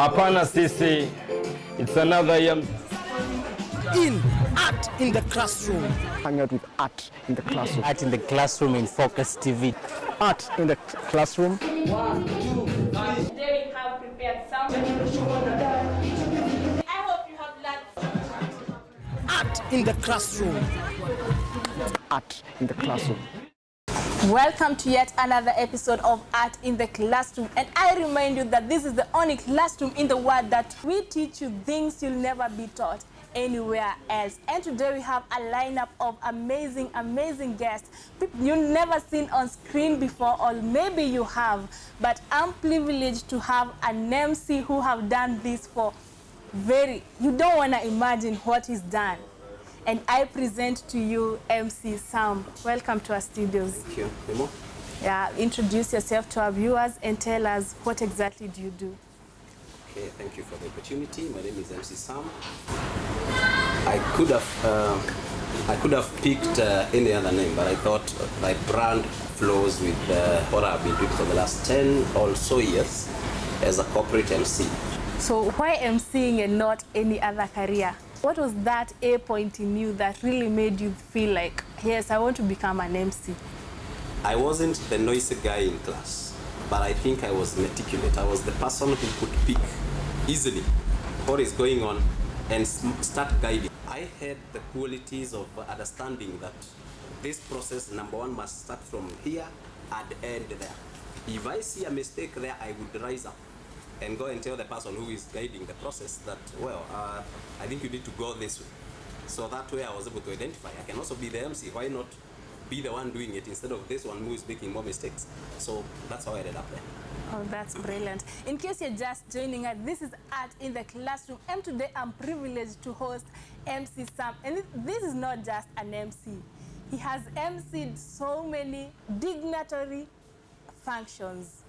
Hapana sisi. It's another in art in the classroom. Hang out with art in the classroom. Art in the classroom in Focus TV. Art in the classroom. 1, 2, 3. Today we have prepared something. I hope you have learned. Art in the classroom. Art in the classroom. Welcome to yet another episode of Art in the Classroom, and I remind you that this is the only classroom in the world that we teach you things you'll never be taught anywhere else. And today we have a lineup of amazing guests, people you've never seen on screen before, or maybe you have, but I'm privileged to have an MC who have done this for you don't want to imagine what he's done. And I present to you MC Sam. Welcome to our studios. Thank you. Memo? Yeah, introduce yourself to our viewers and tell us what exactly do you do. Okay, thank you for the opportunity. My name is MC Sam. I could have picked any other name, but I thought my brand flows with what I've been doing for the last 10 or so years as a corporate MC. So why MCing and not any other career? What was that A point in you that really made you feel like, yes, I want to become an MC? I wasn't the noisy guy in class, but I think I was meticulous. I was the person who could pick easily what is going on and start guiding. I had the qualities of understanding that this process, number one, must start from here and end there. If I see a mistake there, I would rise up and go and tell the person who is guiding the process that, well, I think you need to go this way. So that way I was able to identify. I can also be the MC. Why not be the one doing it instead of this one who is making more mistakes? So that's how I ended up there. Oh, that's brilliant. In case you're just joining us, this is Art in the Classroom, and today I'm privileged to host MC Sam. And this is not just an MC. He has MC'd so many dignitary functions.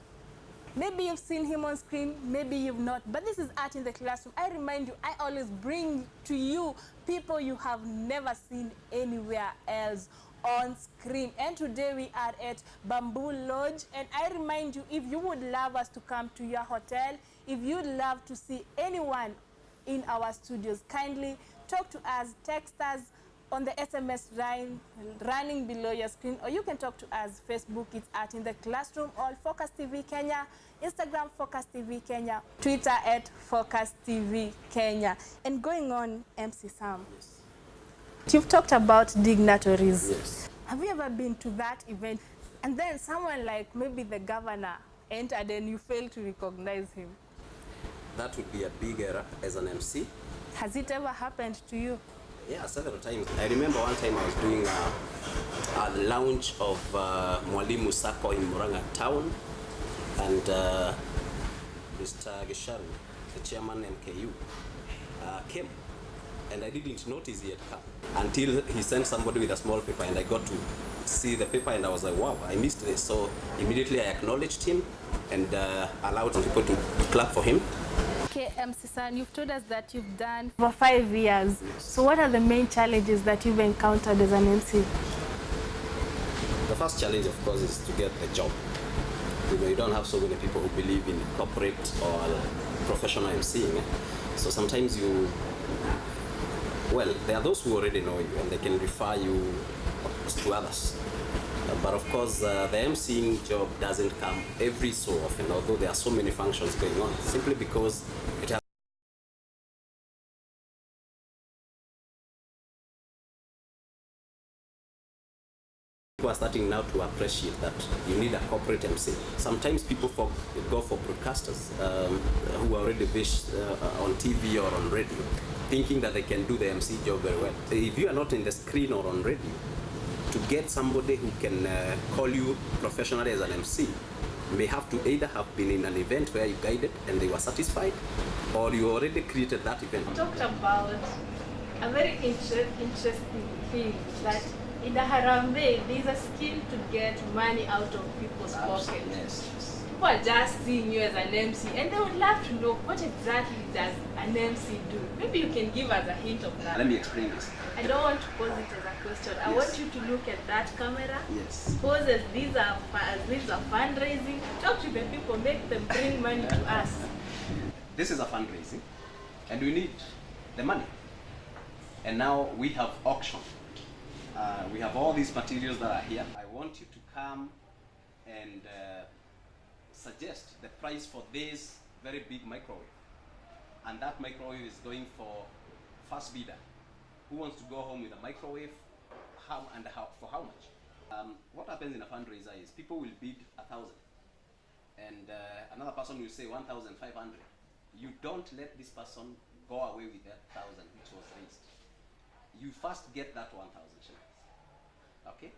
Maybe you've seen him on screen, maybe you've not, but this is Art in the Classroom. I remind you, I always bring to you people you have never seen anywhere else on screen. And today we are at Bamboo Lodge, and I remind you, if you would love us to come to your hotel, if you'd love to see anyone in our studios, kindly talk to us, text us on the SMS line running below your screen, or you can talk to us. Facebook, it's Art in the Classroom, or Focus TV Kenya, Instagram Focus TV Kenya, Twitter at Focus TV Kenya. And going on, MC Sam, Yes. You've talked about dignitaries. Yes. Have you ever been to that event and then someone like maybe the governor entered and you failed to recognize him? That would be a big error as an MC. Has it ever happened to you? Yeah, several times. I remember one time I was doing a launch of Mwalimu Sacco in Murang'a town, and Mr. Gesharu, the chairman MKU, came, and I didn't notice he had come until he sent somebody with a small paper, and I got to see the paper, and I was like, wow, I missed this. So immediately I acknowledged him and allowed people to clap for him. Okay, MC Sam, you've told us that you've done for 5 years. So what are the main challenges that you've encountered as an MC? The first challenge, of course, is to get the job. You don't have so many people who believe in corporate or professional MCing. So sometimes there are those who already know you and they can refer you to others. But of course, the MCing job doesn't come every so often, although there are so many functions going on, simply because it has people are starting now to appreciate that you need a corporate MC. Sometimes people go for broadcasters who are already based on TV or on radio, thinking that they can do the MC job very well. If you are not in the screen or on radio, to get somebody who can call you professionally as an MC, may have to either have been in an event where you guided and they were satisfied, or you already created that event. You talked about a very interesting thing, that in the Harambe, there's a skill to get money out of people's pockets. Yes. People are just seeing you as an MC, and they would love to know what exactly does an MC do. Maybe you can give us a hint of that. Let me explain this. I don't want to pose it as a question. I want you to look at that camera. Yes. Pose as these are fundraising. Talk to the people, make them bring money to us. this is a fundraising, and we need the money. And now we have auction. We have all these materials that are here. I want you to come and suggest the price for this very big microwave. And that microwave is going for first bidder. Who wants to go home with a microwave? How and how, for how much? What happens in a fundraiser is people will bid 1,000, and another person will say 1,500. You don't let this person go away with that 1,000 which was raised. You first get that 1,000 shillings, okay?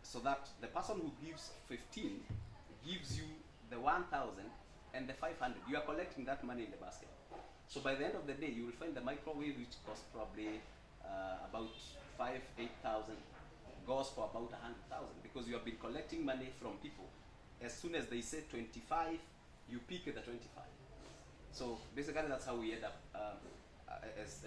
So that the person who gives 15 gives you the 1,000 and the 500. You are collecting that money in the basket. So by the end of the day, you will find the microwave, which costs probably about 8,000, goes for about 100,000, because you have been collecting money from people. As soon as they say 25, you pick the 25. So basically, that's how we end up as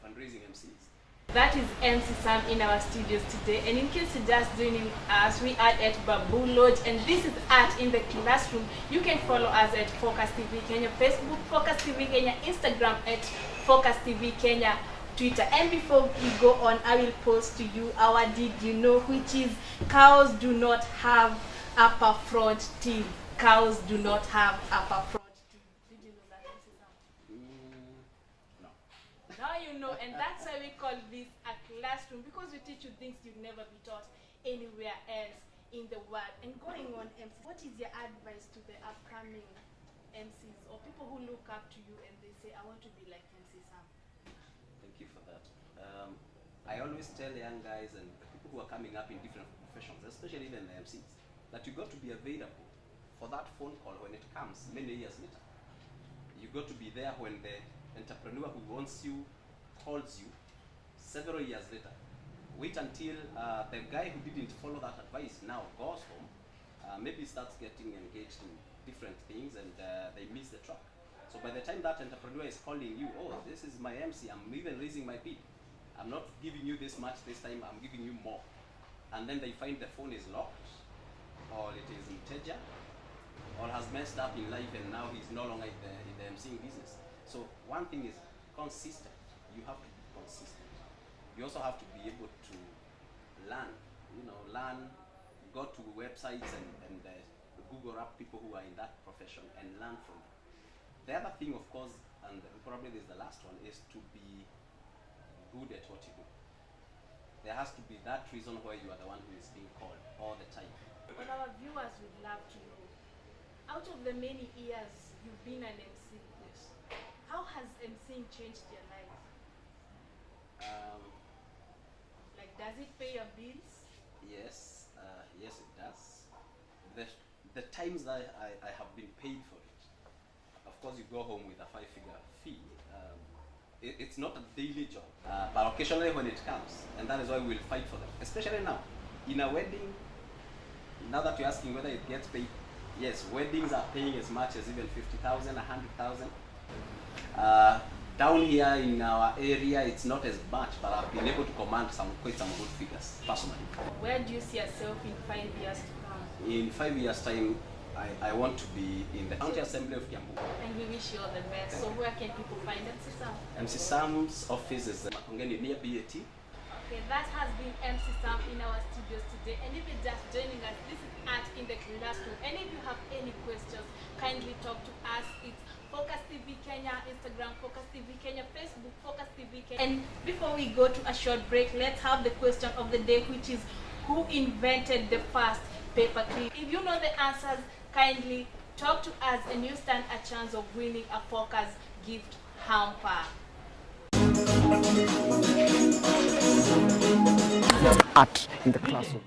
fundraising MCs. That is MC Sam in our studios today, and in case you're just joining us, we are at Babu Lodge, and this is Art in the Classroom. You can follow us at Focus TV Kenya, Facebook Focus TV Kenya, Instagram at Focus TV Kenya, Twitter. And before we go on, I will post to you our did you know, which is cows do not have upper front teeth. Cows do not have upper front teeth. Did you know that, MC Sam? No. Now you know, and that's why we call this a classroom, because we teach you things you'd never be taught anywhere else in the world. And going on, MC, what is your advice to the upcoming MCs or people who look up to you and they say, I want to be like MC Sam? Thank you for that. I always tell young guys and the people who are coming up in different professions, especially even the MCs, that you got to be available for that phone call when it comes many years later. You got to be there when the entrepreneur who wants you calls you several years later. Wait until the guy who didn't follow that advice now goes home, maybe starts getting engaged in different things, and they miss the track. So by the time that entrepreneur is calling you, oh, this is my MC, I'm even raising my bid. I'm not giving you this much this time, I'm giving you more. And then they find the phone is locked, or it is in Teja, or has messed up in life, and now he's no longer in the MCing business. So one thing is consistent. You have to be consistent. You also have to be able to learn. Go to websites and Google up people who are in that profession and learn from them. The other thing, of course, and probably this is the last one, is to be good at what you do. There has to be that reason why you are the one who is being called all the time. What our viewers would love to know, out of the many years you've been an MC, how has MCing changed your life? Like, does it pay your bills? Yes, yes it does. The times that I have been paid for it, of course you go home with a 5-figure fee. It's not a daily job, but occasionally when it comes, and that is why we'll fight for them. Especially now, in a wedding, now that you're asking whether it gets paid, yes, weddings are paying as much as even 50,000, 100,000. Down here in our area, it's not as much, but I've been able to command quite some good figures personally. Where do you see yourself in 5 years to come? In 5 years' time, I want to be in the County Assembly of Kiambu. And we wish you all the best. So where can people find MC Sam? MC Sam's office is Makongeni near BAT. Okay, that has been MC Sam in our studios today. And if you're just joining us, this is Art in the Classroom. And if you have any questions, kindly talk to us. It's Focus TV Kenya, Instagram Focus TV Kenya, Facebook Focus TV Kenya. And before we go to a short break, let's have the question of the day, which is, who invented the first paperclip? If you know the answers, kindly talk to us and you stand a chance of winning a Focus gift hamper. Art in the Classroom.